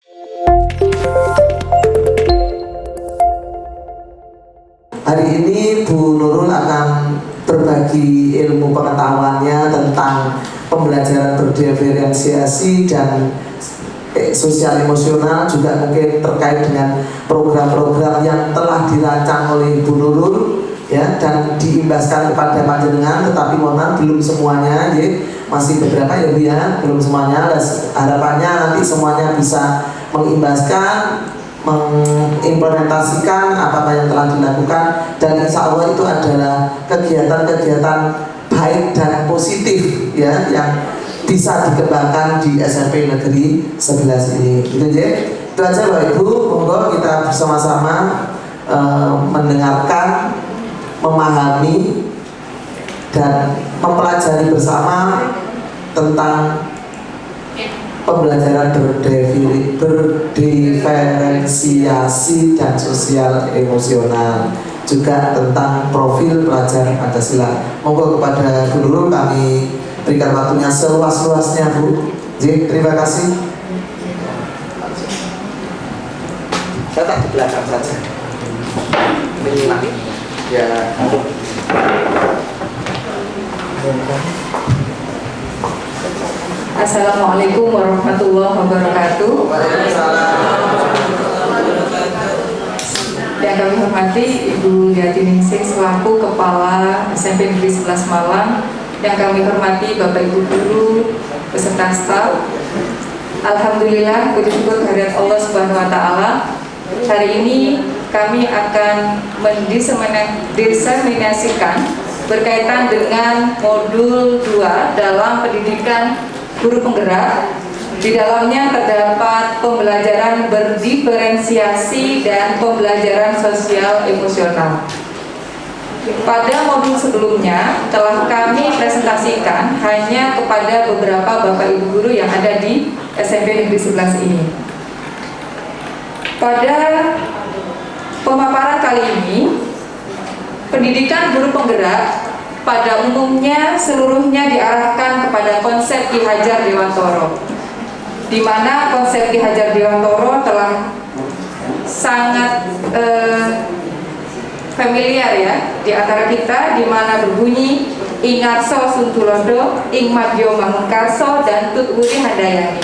Hari ini Bu Nurul akan berbagi ilmu pengetahuannya tentang pembelajaran berdiferensiasi dan sosial emosional, juga mungkin terkait dengan program-program yang telah dirancang oleh Bu Nurul ya, dan diimbaskan kepada panjenengan. Tetapi mohon maaf belum semuanya ya, masih beberapa ya Bu ya, belum semuanya. Harapannya nanti semuanya bisa mengimbaskan, mengimplementasikan apa yang telah dilakukan, dan insya Allah itu adalah kegiatan-kegiatan baik dan positif ya, yang bisa dikembangkan di SMP Negeri 11 ini. Gitu aja. Itu aja Bapak Ibu, monggo kita bersama-sama mendengarkan, memahami dan mempelajari bersama tentang pembelajaran berdiferensiasi dan sosial emosional, juga tentang profil pelajar Pancasila. Monggo kepada Bu Nurul kami berikan waktunya seluas-luasnya Bu. Jadi, terima kasih. Saya tak di belakang saja. Menyimak ya. Assalamualaikum warahmatullahi wabarakatuh. Yang kami hormati Ibu Yati Ningsih selaku Kepala SMP Negeri 11 Malang, yang kami hormati Bapak Ibu guru beserta staf. Alhamdulillah, puji syukur kehadirat Allah Subhanahu wa taala. Hari ini kami akan mendiseminasikan berkaitan dengan modul 2 dalam pendidikan guru penggerak. Di dalamnya terdapat pembelajaran berdiferensiasi dan pembelajaran sosial emosional. Pada modul sebelumnya telah kami presentasikan hanya kepada beberapa Bapak Ibu guru yang ada di SMP Negeri 11 ini. Pada pemaparan kali ini, pendidikan guru penggerak pada umumnya seluruhnya diarahkan kepada konsep Ki Hajar Dewantoro, di mana konsep Ki Hajar Dewantoro telah sangat familiar ya di antara kita, di mana berbunyi Ingarso Suntulodo, Ing Madyo Mangunkarso, dan Tut Wudi Handayani.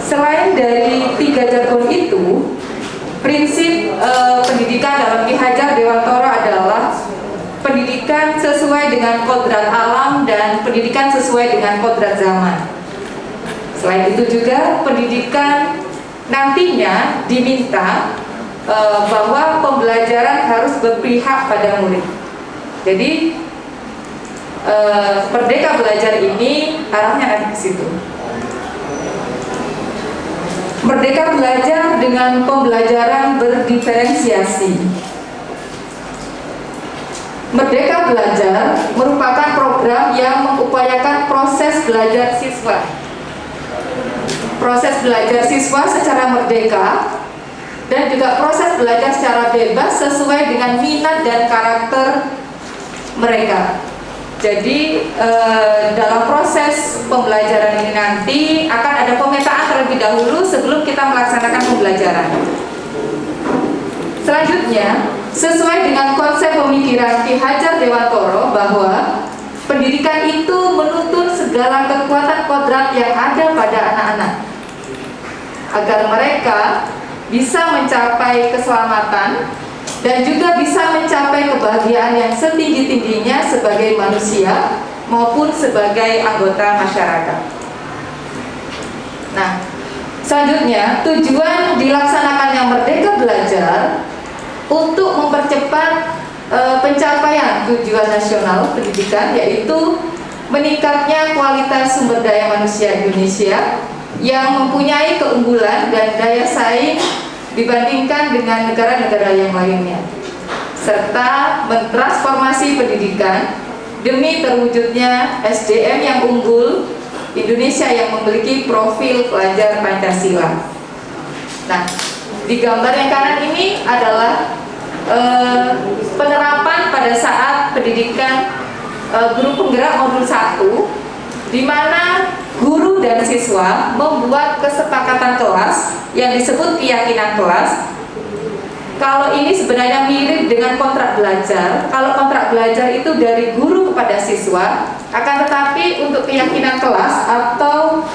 Selain dari 3 jargon itu, prinsip pendidikan dalam Ki Hajar Dewantoro adalah pendidikan sesuai dengan kodrat alam dan pendidikan sesuai dengan kodrat zaman. Selain itu juga pendidikan nantinya diminta bahwa pembelajaran harus berpihak pada murid. Jadi Merdeka Belajar ini arahnya ada ke situ. Merdeka Belajar dengan pembelajaran berdiferensiasi. Merdeka Belajar merupakan program yang mengupayakan proses belajar siswa. Proses belajar siswa secara merdeka dan juga proses belajar secara bebas sesuai dengan minat dan karakter mereka. Jadi dalam proses pembelajaran ini nanti akan ada pemetaan terlebih dahulu sebelum kita melaksanakan pembelajaran. Selanjutnya, sesuai dengan konsep pemikiran Ki Hajar Dewantoro bahwa pendidikan itu menuntut segala kekuatan kodrat yang ada pada anak-anak agar mereka bisa mencapai keselamatan dan juga bisa mencapai kebahagiaan yang setinggi-tingginya sebagai manusia maupun sebagai anggota masyarakat. Nah, selanjutnya tujuan dilaksanakannya Merdeka Belajar untuk mempercepat pencapaian tujuan nasional pendidikan, yaitu meningkatnya kualitas sumber daya manusia Indonesia yang mempunyai keunggulan dan daya saing dibandingkan dengan negara-negara yang lainnya, serta mentransformasi pendidikan demi terwujudnya SDM yang unggul, Indonesia yang memiliki profil pelajar Pancasila. Nah, di gambar yang kanan ini adalah penerapan pada saat pendidikan guru penggerak modul 1, di mana guru dan siswa membuat kesepakatan kelas yang disebut keyakinan kelas. Kalau ini sebenarnya mirip dengan kontrak belajar. Kalau kontrak belajar itu dari guru kepada siswa, akan tetapi untuk keyakinan kelas atau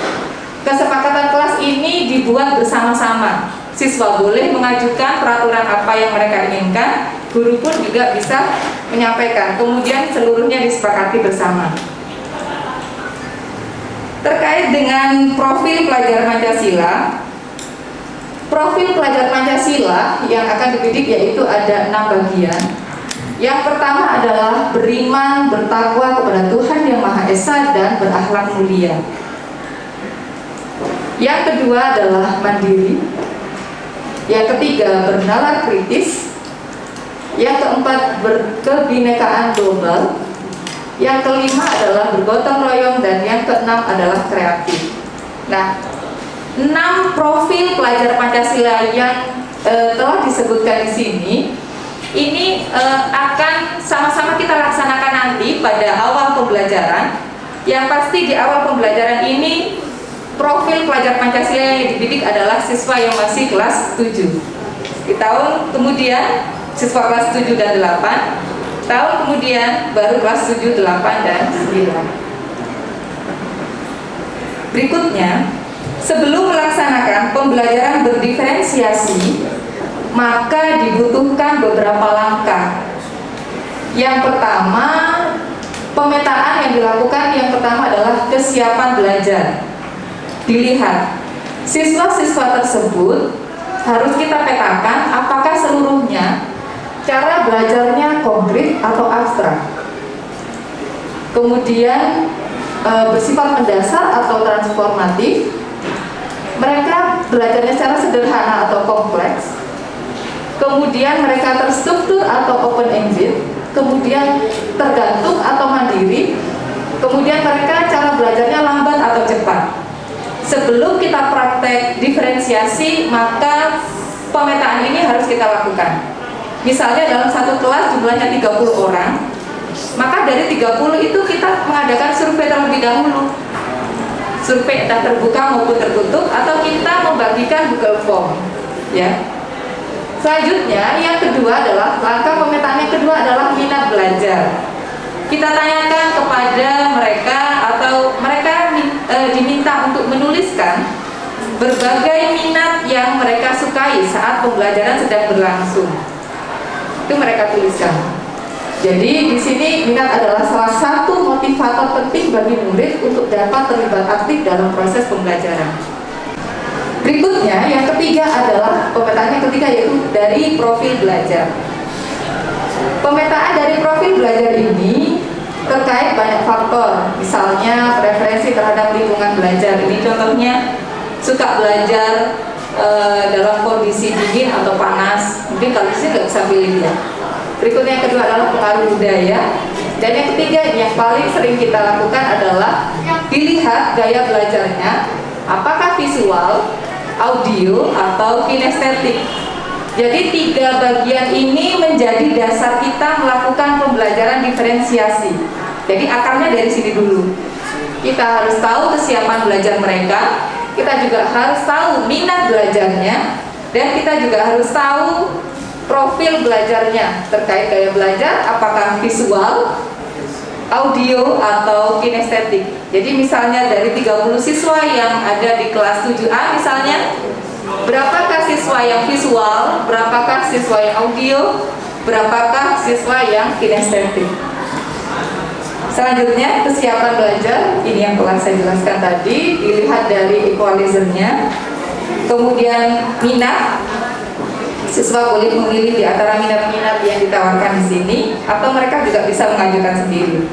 kesepakatan kelas ini dibuat bersama-sama. Siswa boleh mengajukan peraturan apa yang mereka inginkan, guru pun juga bisa menyampaikan. Kemudian seluruhnya disepakati bersama. Terkait dengan profil pelajar Pancasila, profil pelajar Pancasila yang akan dididik yaitu ada 6 bagian. Yang pertama adalah beriman, bertakwa kepada Tuhan Yang Maha Esa dan berakhlak mulia. Yang kedua adalah mandiri. Yang ketiga bernalar kritis. Yang keempat berkebinekaan global. Yang kelima adalah bergotong royong dan yang keenam adalah kreatif. Nah, 6 profil pelajar Pancasila yang telah disebutkan di sini ini akan sama-sama kita laksanakan nanti pada awal pembelajaran. Yang pasti di awal pembelajaran ini profil pelajar Pancasila yang dididik adalah siswa yang masih kelas 7. Di tahun kemudian siswa kelas 7 dan 8. Tahun kemudian baru kelas 7, 8, dan 9. Berikutnya, sebelum melaksanakan pembelajaran berdiferensiasi, maka dibutuhkan beberapa langkah. Yang pertama, pemetaan yang dilakukan yang pertama adalah kesiapan belajar. Dilihat, siswa-siswa tersebut harus kita petakan apakah seluruhnya cara belajarnya konkret atau abstrak. Kemudian bersifat mendasar atau transformatif. Mereka belajarnya secara sederhana atau kompleks. Kemudian mereka terstruktur atau open ended. Kemudian tergantung atau mandiri. Kemudian mereka cara belajarnya lambat atau cepat. Sebelum kita praktek diferensiasi, maka pemetaan ini harus kita lakukan. Misalnya dalam satu kelas jumlahnya 30 orang, maka dari 30 itu kita mengadakan survei terlebih dahulu. Survei entah terbuka maupun tertutup, atau kita membagikan Google Form. Ya. Selanjutnya, yang kedua adalah langkah pemetaan yang kedua adalah minat belajar. Kita tanyakan kepada mereka atau mereka diminta untuk menuliskan berbagai minat yang mereka sukai saat pembelajaran sedang berlangsung. Itu mereka tuliskan. Jadi di sini minat adalah salah satu motivator penting bagi murid untuk dapat terlibat aktif dalam proses pembelajaran. Berikutnya yang ketiga adalah pemetaan yang ketiga yaitu dari profil belajar. Pemetaan dari profil belajar ini terkait banyak faktor, misalnya preferensi terhadap lingkungan belajar. Ini contohnya suka belajar dalam kondisi dingin atau panas, mungkin kalau di sini nggak bisa pilih ya. Berikutnya yang kedua adalah pengaruh budaya, dan yang ketiga yang paling sering kita lakukan adalah dilihat gaya belajarnya, apakah visual, audio, atau kinestetik. Jadi 3 bagian ini menjadi dasar kita melakukan pembelajaran diferensiasi. Jadi akarnya dari sini dulu. Kita harus tahu kesiapan belajar mereka. Kita juga harus tahu minat belajarnya, dan kita juga harus tahu profil belajarnya terkait gaya belajar, apakah visual, audio, atau kinestetik. Jadi misalnya dari 30 siswa yang ada di kelas 7A misalnya, berapakah siswa yang visual, berapakah siswa yang audio, berapakah siswa yang kinestetik. Selanjutnya kesiapan belajar, ini yang telah saya jelaskan tadi, dilihat dari equalizernya. Kemudian minat, siswa boleh memilih di antara minat-minat yang ditawarkan di sini, atau mereka juga bisa mengajukan sendiri.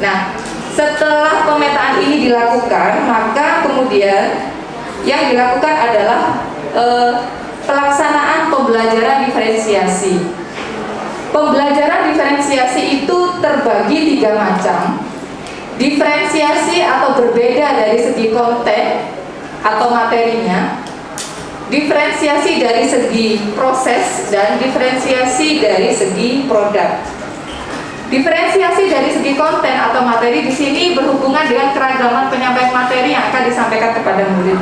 Nah, setelah pemetaan ini dilakukan, maka kemudian yang dilakukan adalah pelaksanaan pembelajaran diferensiasi. Pembelajaran diferensiasi itu terbagi 3 macam. Diferensiasi atau berbeda dari segi konten atau materinya, diferensiasi dari segi proses, dan diferensiasi dari segi produk. Diferensiasi dari segi konten atau materi di sini berhubungan dengan keragaman penyampaian materi akan disampaikan kepada murid.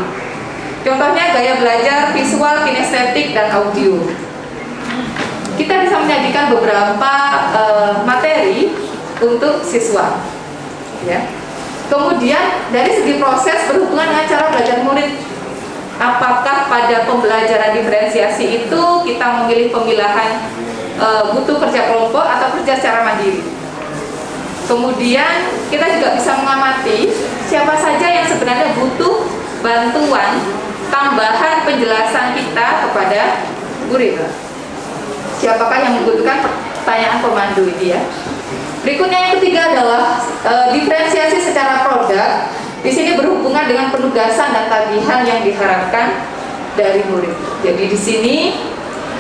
Contohnya gaya belajar visual, kinestetik, dan audio. Kita bisa menyajikan beberapa materi untuk siswa. Ya. Kemudian dari segi proses berhubungan dengan cara belajar murid. Apakah pada pembelajaran diferensiasi itu kita memilih pemilahan butuh kerja kelompok atau kerja secara mandiri. Kemudian kita juga bisa mengamati siapa saja yang sebenarnya butuh bantuan tambahan penjelasan kita kepada murid. Siapakah yang membutuhkan pertanyaan pemandu ini ya. Berikutnya yang ketiga adalah diferensiasi secara produk. Di sini berhubungan dengan penugasan dan tagihan yang diharapkan dari murid. Jadi di sini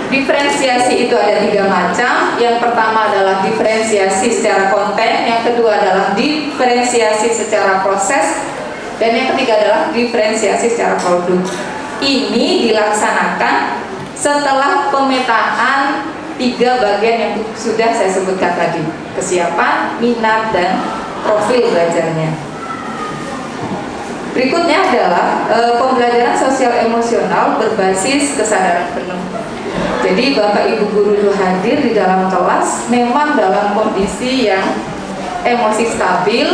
diferensiasi itu ada 3 macam. Yang pertama adalah diferensiasi secara konten, yang kedua adalah diferensiasi secara proses, dan yang ketiga adalah diferensiasi secara produk. Ini dilaksanakan setelah pemetaan 3 bagian yang sudah saya sebutkan tadi: kesiapan, minat, dan profil belajarnya. Berikutnya adalah pembelajaran sosial emosional berbasis kesadaran penuh. Jadi Bapak Ibu guru itu hadir di dalam kelas memang dalam kondisi yang emosi stabil,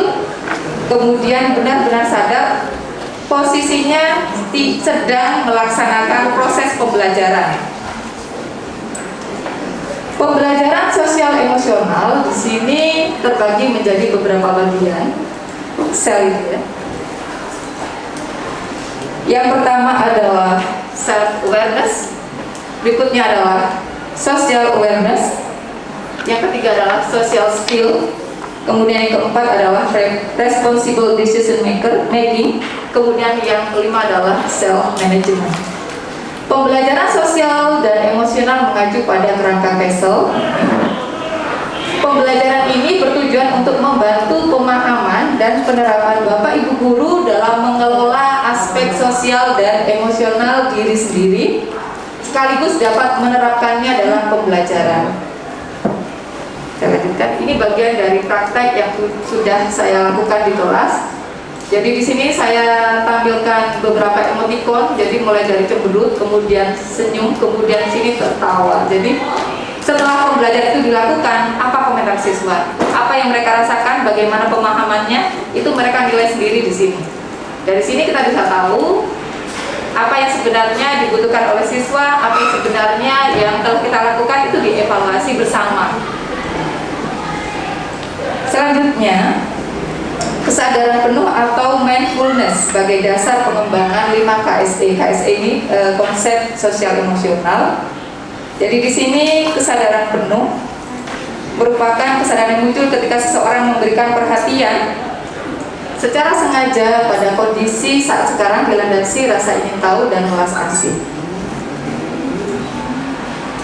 kemudian benar-benar sadar posisinya sedang melaksanakan proses pembelajaran. Pembelajaran sosial emosional di sini terbagi menjadi beberapa bagian sel itu ya. Yang pertama adalah self awareness, berikutnya adalah social awareness, yang ketiga adalah social skill, kemudian yang keempat adalah responsible decision making, kemudian yang kelima adalah self management. Pembelajaran sosial dan emosional mengacu pada kerangka Pesel. Pembelajaran ini bertujuan untuk membantu pemahaman dan penerapan Bapak Ibu guru dalam mengelola aspek sosial dan emosional diri sendiri, sekaligus dapat menerapkannya dalam pembelajaran. Saya lanjutkan. Ini bagian dari praktek yang sudah saya lakukan di kelas. Jadi di sini saya tampilkan beberapa emoticon. Jadi mulai dari cemberut, kemudian senyum, kemudian sini tertawa. Jadi setelah pembelajaran itu dilakukan, apa komentar siswa? Apa yang mereka rasakan? Bagaimana pemahamannya? Itu mereka nilai sendiri di sini. Dari sini kita bisa tahu apa yang sebenarnya dibutuhkan oleh siswa, apa yang sebenarnya yang telah kita lakukan itu dievaluasi bersama. Selanjutnya, kesadaran penuh atau mindfulness sebagai dasar pengembangan 5 KSE. KSE ini konsep sosial emosional. Jadi di sini kesadaran penuh merupakan kesadaran yang muncul ketika seseorang memberikan perhatian secara sengaja pada kondisi saat sekarang dilandasi rasa ingin tahu dan welas asih.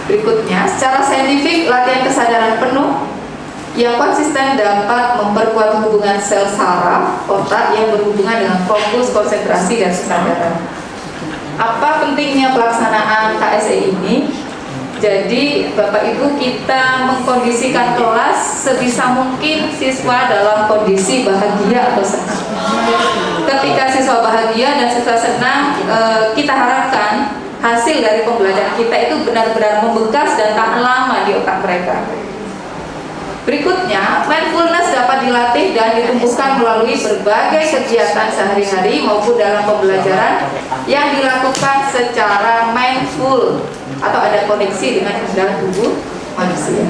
Berikutnya, secara saintifik, latihan kesadaran penuh yang konsisten dapat memperkuat hubungan sel saraf otak yang berhubungan dengan fokus, konsentrasi, dan kesadaran. Apa pentingnya pelaksanaan KSE ini? Jadi Bapak Ibu, kita mengkondisikan kelas sebisa mungkin siswa dalam kondisi bahagia atau senang. Ketika siswa bahagia dan siswa senang, kita harapkan hasil dari pembelajaran kita itu benar-benar membekas dan tahan lama di otak mereka. Berikutnya, mindfulness dapat dilatih dan ditumbuhkan melalui berbagai kegiatan sehari-hari maupun dalam pembelajaran yang dilakukan secara mindful atau ada koneksi dengan indera tubuh manusia.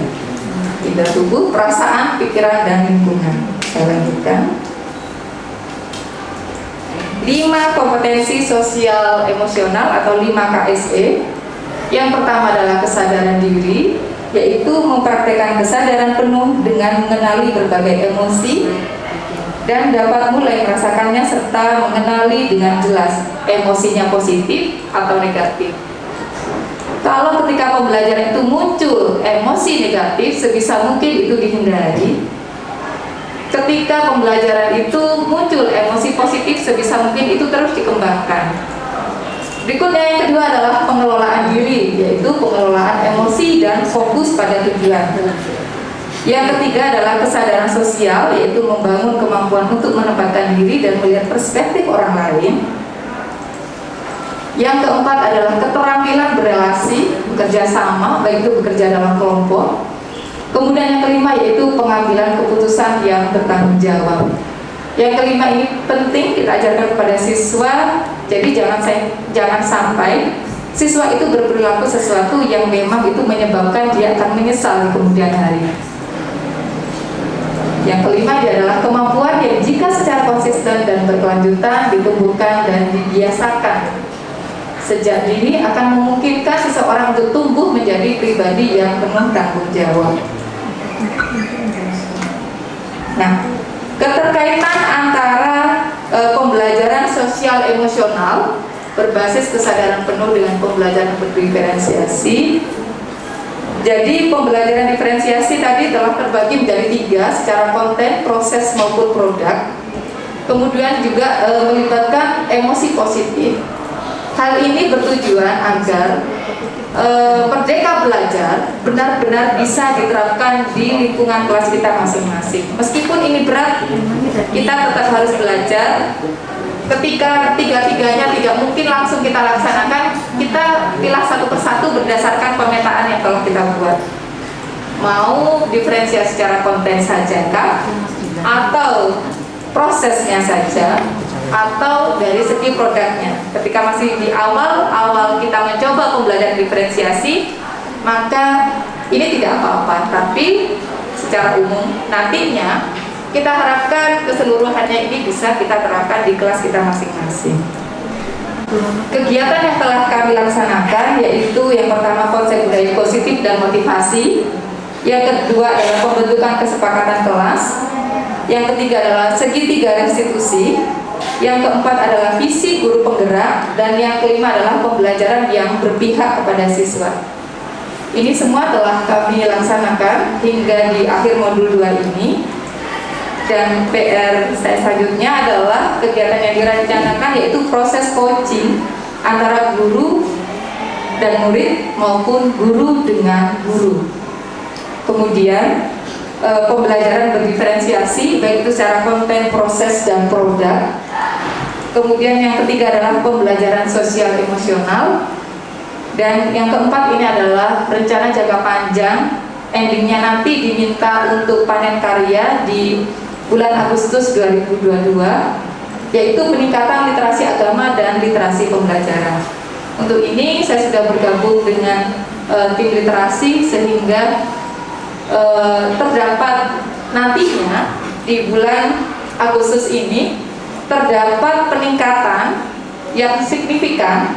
Indera tubuh, perasaan, pikiran, dan lingkungan. Saya lanjutkan. 5 kompetensi sosial emosional atau 5 KSE. Yang pertama adalah kesadaran diri, yaitu mempraktekkan kesadaran penuh dengan mengenali berbagai emosi dan dapat mulai merasakannya serta mengenali dengan jelas emosinya positif atau negatif. Kalau ketika pembelajaran itu muncul emosi negatif, sebisa mungkin itu dihindari. Ketika pembelajaran itu muncul emosi positif, sebisa mungkin itu terus dikembangkan. Berikutnya yang kedua adalah pengelolaan diri, yaitu pengelolaan emosi dan fokus pada tujuan. Yang ketiga adalah kesadaran sosial, yaitu membangun kemampuan untuk menempatkan menempatkan diri dan melihat perspektif orang lain. Yang keempat adalah keterampilan berelasi, bekerja sama, baik itu bekerja dalam kelompok. Kemudian yang kelima yaitu pengambilan keputusan yang bertanggung jawab. Yang kelima ini penting kita ajarkan kepada siswa. Jadi jangan sampai siswa itu berperilaku sesuatu yang memang itu menyebabkan dia akan menyesal di kemudian hari. Yang kelima adalah kemampuan yang jika secara konsisten dan berkelanjutan ditumbuhkan dan dibiasakan sejak dini akan memungkinkan seseorang untuk tumbuh menjadi pribadi yang penuh tanggung jawab. Nah, keterkaitan antara pembelajaran sosial emosional berbasis kesadaran penuh dengan pembelajaran berdiferensiasi. Jadi pembelajaran diferensiasi tadi telah terbagi menjadi 3 secara konten, proses maupun produk. Kemudian juga melibatkan emosi positif. Hal ini bertujuan agar Merdeka Belajar benar-benar bisa diterapkan di lingkungan kelas kita masing-masing. Meskipun ini berat, kita tetap harus belajar. Ketika tiga-tiganya tidak mungkin langsung kita laksanakan, kita pilah satu persatu berdasarkan pemetaan yang telah kita buat. Mau diferensiasi secara konten saja kah? Atau prosesnya saja? Atau dari segi produknya. Ketika masih di awal kita mencoba pembelajaran diferensiasi, maka ini tidak apa-apa, tapi secara umum nantinya kita harapkan keseluruhannya ini bisa kita terapkan di kelas kita masing-masing. Kegiatan yang telah kami laksanakan yaitu yang pertama konsep budaya positif dan motivasi, yang kedua adalah pembentukan kesepakatan kelas, yang ketiga adalah segitiga restitusi, yang keempat adalah visi guru penggerak, dan yang kelima adalah pembelajaran yang berpihak kepada siswa. Ini semua telah kami laksanakan hingga di akhir modul 2 ini. Dan PR saya selanjutnya adalah kegiatan yang direncanakan yaitu proses coaching antara guru dan murid maupun guru dengan guru. Kemudian pembelajaran berdiferensiasi baik itu secara konten, proses, dan produk. Kemudian yang ketiga adalah pembelajaran sosial emosional. Dan yang keempat ini adalah rencana jangka panjang. Endingnya nanti diminta untuk panen karya di bulan Agustus 2022, yaitu peningkatan literasi agama dan literasi pembelajaran. Untuk ini saya sudah bergabung dengan tim literasi sehingga terdapat nantinya di bulan Agustus ini terdapat peningkatan yang signifikan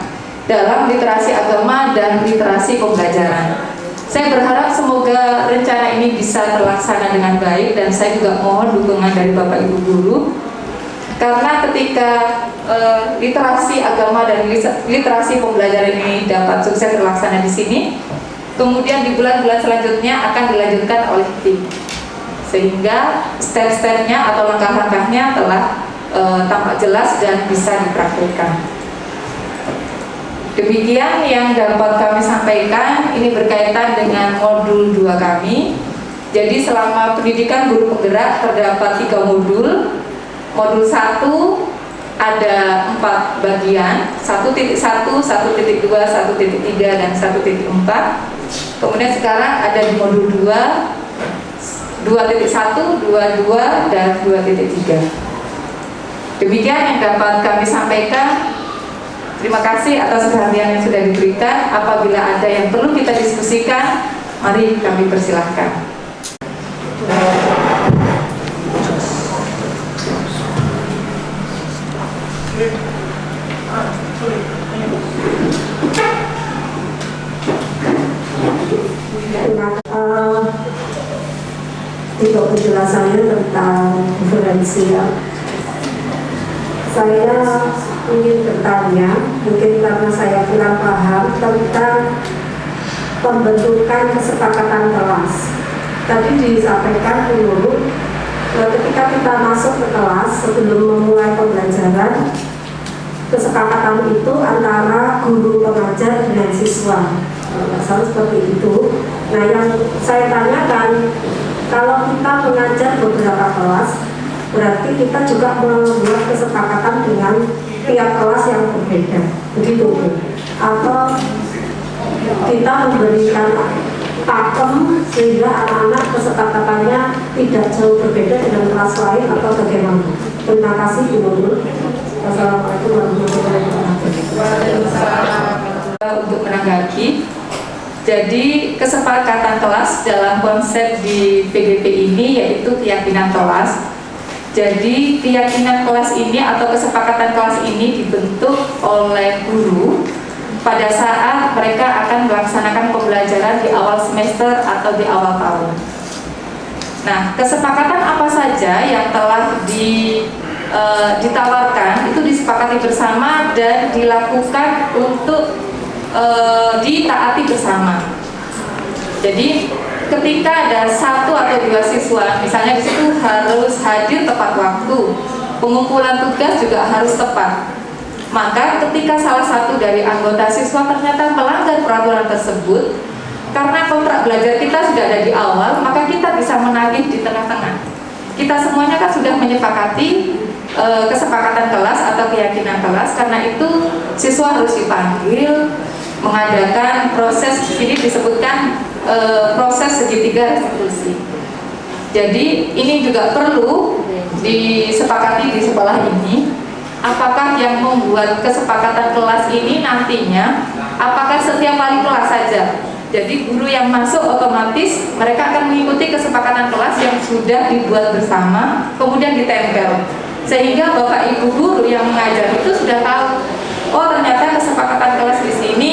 dalam literasi agama dan literasi pembelajaran. Saya berharap semoga rencana ini bisa terlaksana dengan baik, dan saya juga mohon dukungan dari Bapak Ibu guru, karena ketika literasi agama dan literasi pembelajaran ini dapat sukses terlaksana di sini, kemudian di bulan-bulan selanjutnya akan dilanjutkan oleh tim, sehingga step-stepnya atau langkah-langkahnya telah tampak jelas dan bisa dipraktikkan. Demikian yang dapat kami sampaikan. Ini berkaitan dengan modul 2 kami. Jadi selama pendidikan guru penggerak terdapat 3 modul. Modul 1 ada 4 bagian, 1.1, 1.2, 1.3, dan 1.4. Kemudian sekarang ada di modul 2, 2.1, 22, dan 2.3. Demikian yang dapat kami sampaikan. Terima kasih atas perhatian yang sudah diberikan. Apabila ada yang perlu kita diskusikan, mari kami persilahkan. Untuk penjelasannya tentang diferensial, saya ingin bertanya, mungkin karena saya kurang paham tentang pembentukan kesepakatan kelas. Tadi disampaikan dulu, ketika kita masuk ke kelas sebelum memulai pembelajaran, kesepakatan itu antara guru pengajar dengan siswa. Salah seperti itu. Nah, yang saya tanyakan, kalau kita mengajar beberapa kelas, berarti kita juga membuat kesepakatan dengan tiap kelas yang berbeda, begitu Bu. Atau kita memberikan pakem sehingga anak-anak kesepakatannya tidak jauh berbeda dengan kelas lain atau bagaimana. Terima kasih Bu Nurul. Wassalamualaikum warahmatullahi wabarakatuh. Untuk menanggapi, jadi kesepakatan kelas dalam konsep di PGP ini yaitu keyakinan kelas. Jadi keyakinan kelas ini atau kesepakatan kelas ini dibentuk oleh guru pada saat mereka akan melaksanakan pembelajaran di awal semester atau di awal tahun. Nah, kesepakatan apa saja yang telah ditawarkan itu disepakati bersama dan dilakukan untuk ditaati bersama. Jadi ketika ada 1 atau 2 siswa, misalnya di situ harus hadir tepat waktu, pengumpulan tugas juga harus tepat. Maka ketika salah satu dari anggota siswa ternyata melanggar peraturan tersebut, karena kontrak belajar kita sudah ada di awal, maka kita bisa menagih di tengah-tengah. Kita semuanya kan sudah menyepakati kesepakatan kelas atau keyakinan kelas, karena itu siswa harus dipanggil, mengadakan proses, di sini disebutkan proses segitiga restitusi. Jadi ini juga perlu disepakati di sekolah ini. Apakah yang membuat kesepakatan kelas ini nantinya, apakah setiap wali kelas saja? Jadi guru yang masuk otomatis mereka akan mengikuti kesepakatan kelas yang sudah dibuat bersama, kemudian ditempel. Sehingga Bapak Ibu guru yang mengajar itu sudah tahu, oh ternyata kesepakatan kelas di sini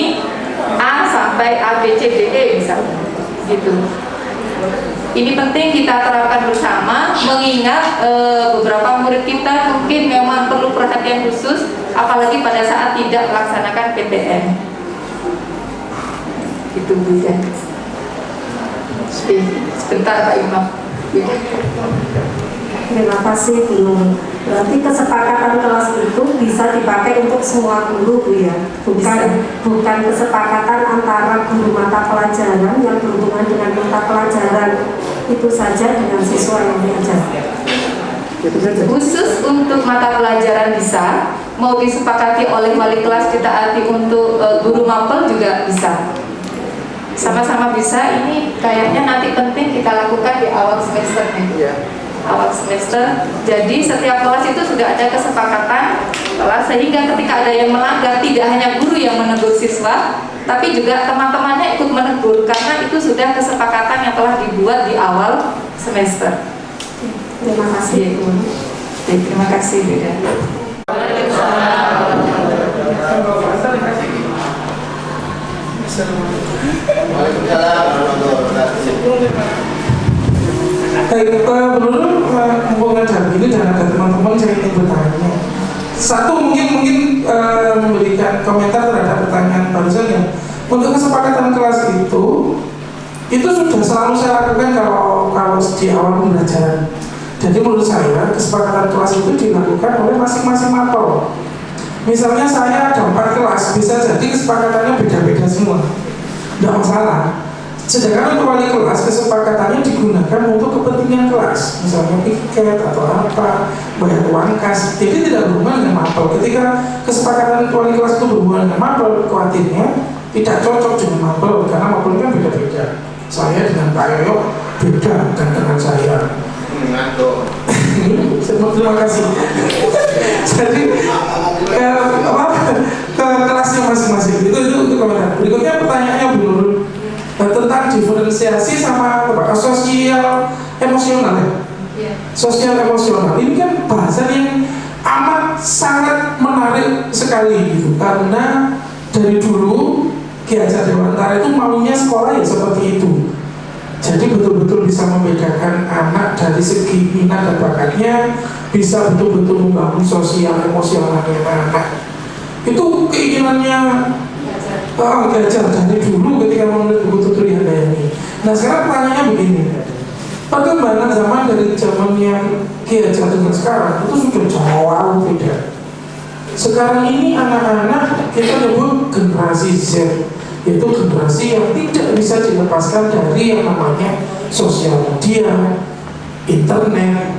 A sampai A, B, C, D, E misalnya, gitu. Ini penting kita terapkan bersama, mengingat beberapa murid kita mungkin memang perlu perhatian khusus, apalagi pada saat tidak melaksanakan PTN. Itu Bu ya. Sebentar Pak Imam. Terima kasih Bu. Berarti kesepakatan kelas itu bisa dipakai untuk semua guru Bu ya, bukan kesepakatan antara guru mata pelajaran yang berhubungan dengan mata pelajaran itu saja dengan siswa yang diajar. Khusus untuk mata pelajaran bisa, mau disepakati oleh wali kelas ditaati untuk guru mapel juga bisa. Sama-sama bisa. Ini kayaknya nanti penting kita lakukan di awal semester nih. Awal semester. Jadi setiap kelas itu sudah ada kesepakatan kelas, sehingga ketika ada yang melanggar tidak hanya guru yang menegur siswa, tapi juga teman-temannya ikut menegur karena itu sudah kesepakatan yang telah dibuat di awal semester. Terima kasih Bu. Terima kasih Beda. Baik, menurut hubungan ini dan ada teman-teman saya ingin bertanya. Satu mungkin memberikan komentar terhadap pertanyaan barusan ya. Untuk kesepakatan kelas itu sudah selalu saya lakukan kalau di awal pembelajaran. Jadi menurut saya kesepakatan kelas itu dilakukan oleh masing-masing mapel. Misalnya saya ada 4 kelas, bisa jadi kesepakatannya beda-beda semua, tidak masalah. Sedangkan untuk wali kelas kesepakatannya digunakan untuk kepentingan kelas, misalnya piket atau apa, bayar uang kas. Jadi tidak berhubungan dengan mapel. Ketika kesepakatan wali kelas itu berhubungan dengan mapel, khawatirnya tidak cocok dengan mapel karena mapel kan beda-beda. Saya dengan Pak Yoyo beda bukan dengan saya. Terima kasih. Jadi ke kelasnya masing-masing itu komentar. Berikutnya pertanyaannya Bu Nurul tentang diferensiasi sama sosial emosional ya. Sosial emosional ini kan bahasan yang amat sangat menarik sekali gitu, karena dari dulu Ki Hajar Dewantara itu maunya sekolah ya seperti itu. Jadi betul-betul bisa membedakan anak dari segi minat dan bakatnya, bisa betul-betul membangun sosial emosionalnya anak. Itu keinginannya Ki Hajar dari dulu ketika menulis buku Tutri Handayani. Nah sekarang pertanyaannya begini, perkembangan zaman dari zamannya Ki Hajar dengan sekarang itu sudah jauh beda. Sekarang ini anak-anak kita nyebut generasi Z, yaitu generasi yang tidak bisa dilepaskan dari yang namanya sosial media, internet,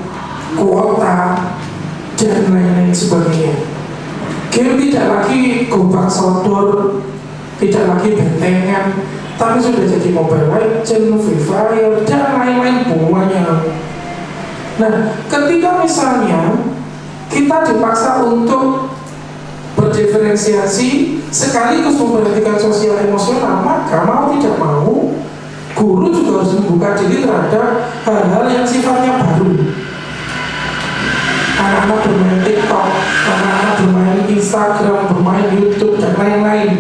kuota, dan lain-lain sebagainya. Game tidak lagi gobak sodor, tidak lagi bentengan, tapi sudah jadi Mobile Legends, Free Fire, dan lain-lain bunganya. Nah, ketika misalnya kita dipaksa untuk berdiferensiasi sekaligus memperhatikan sosial emosional, maka mau tidak mau guru juga harus membuka diri terhadap hal-hal yang sifatnya baru. Anak-anak bermain TikTok, anak-anak bermain Instagram, bermain YouTube, dan lain-lain.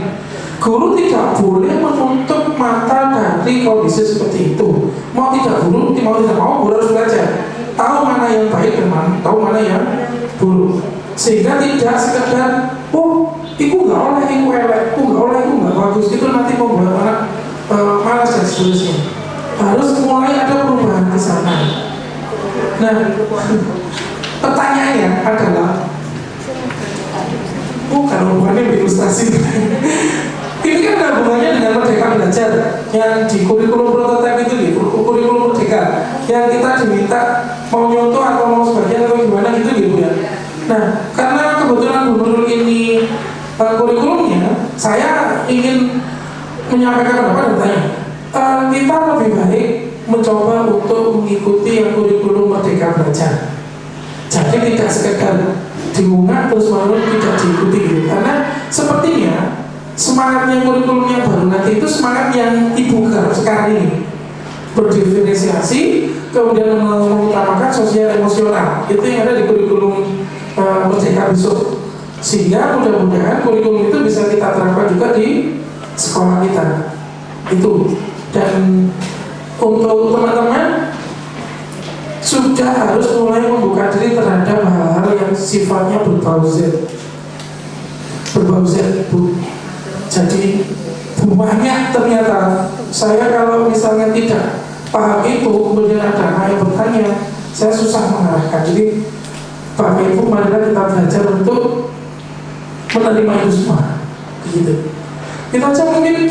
Guru tidak boleh menutup mata dari kondisi seperti itu. Mau tidak guru, mau tidak mau, guru harus belajar. Tahu mana yang baik dan tahu mana yang buruk. Sehingga tidak sekedar, oh, itu nggak oleh, itu elek, itu nggak oleh, itu nggak bagus. Itu nanti membuat anak malas dan seterusnya. Harus mulai ada perubahan ke sana. Nah, pertanyaannya adalah, bukan hubungannya ilustrasi. Ini kan ada hubungannya dengan Merdeka Belajar yang di kurikulum prototipe itu, kurikulum Merdeka yang kita diminta mau nyontoh atau mau sebagian atau gimana gitu gitu ya. Nah, karena kebetulan Bu Nurul ini kurikulumnya, saya ingin menyampaikan pendapat dan tanya, kita lebih baik mencoba untuk mengikuti yang kurikulum Merdeka Belajar. Jadi tidak sekedar diunggah terus menerus tidak diikuti gitu. Karena sepertinya semangatnya kurikulum yang baru nanti itu semangat yang ibu garap sekarang ini, berdiferensiasi, kemudian mengutamakan sosial emosional. Itu yang ada di kurikulum Merdeka besok. Sehingga mudah-mudahan kurikulum itu bisa kita terapkan juga di sekolah kita. Itu. Dan untuk teman-teman sudah harus mulai membuka diri terhadap hal-hal yang sifatnya berbau Z. Berbau Z, Bu. Jadi banyak ternyata saya kalau misalnya tidak paham itu, kemudian ada yang bertanya, saya susah mengarahkan. Jadi Bapak Ibu, marilah kita belajar untuk menerima itu semua. Begitu. Itu aja mungkin.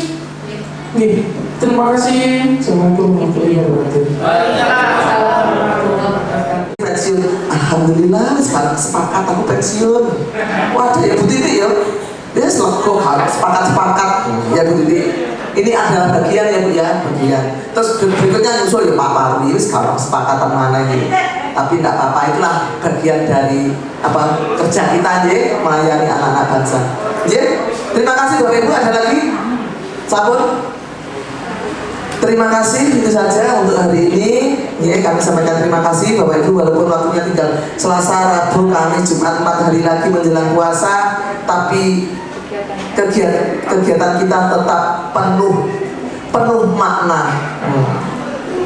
Nih, terima kasih. Assalamualaikum warahmatullahi wabarakatuh. Pensiun, alhamdulillah sepakat aku pensiun. Wah, ada ya Bu Titi ya. Ya seleko harus sepakat ya Bu Titi. Ini adalah bagian ya Bu ya, bagian. Terus berikutnya nyusul ya Pak Parwi, sekarang sepakatan mana ini. Tapi tidak apa-apa, itulah bagian dari kerja kita ya, melayani anak-anak bangsa. Ya, terima kasih Bapak Ibu. Ada lagi? Sabun? Terima kasih, itu saja untuk hari ini. Ya, kami sampaikan terima kasih Bapak Ibu, walaupun waktunya tinggal Selasa, Rabu, Kamis, Jumat, 4 hari lagi menjelang puasa, tapi kegiatan kita tetap penuh makna.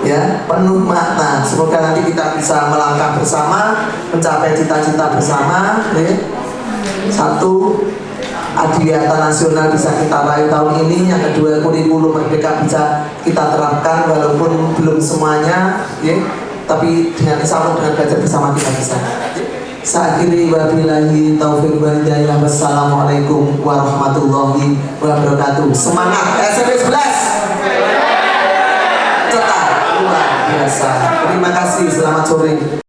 Ya, penuh makna. Semoga nanti kita bisa melangkah bersama, mencapai cita-cita bersama. Ya. Satu, Adiwiyata Nasional bisa kita raih tahun ini. Yang kedua, kurikulum Merdeka bisa kita terapkan walaupun belum semuanya, ya, tapi dengan insya Allah dengan belajar bersama kita bisa. Saya akhiri, wabillahi taufiq wal hidayah. Wassalamualaikum warahmatullahi wabarakatuh. Semangat SMP 11. Cetak luar biasa. Terima kasih. Selamat sore.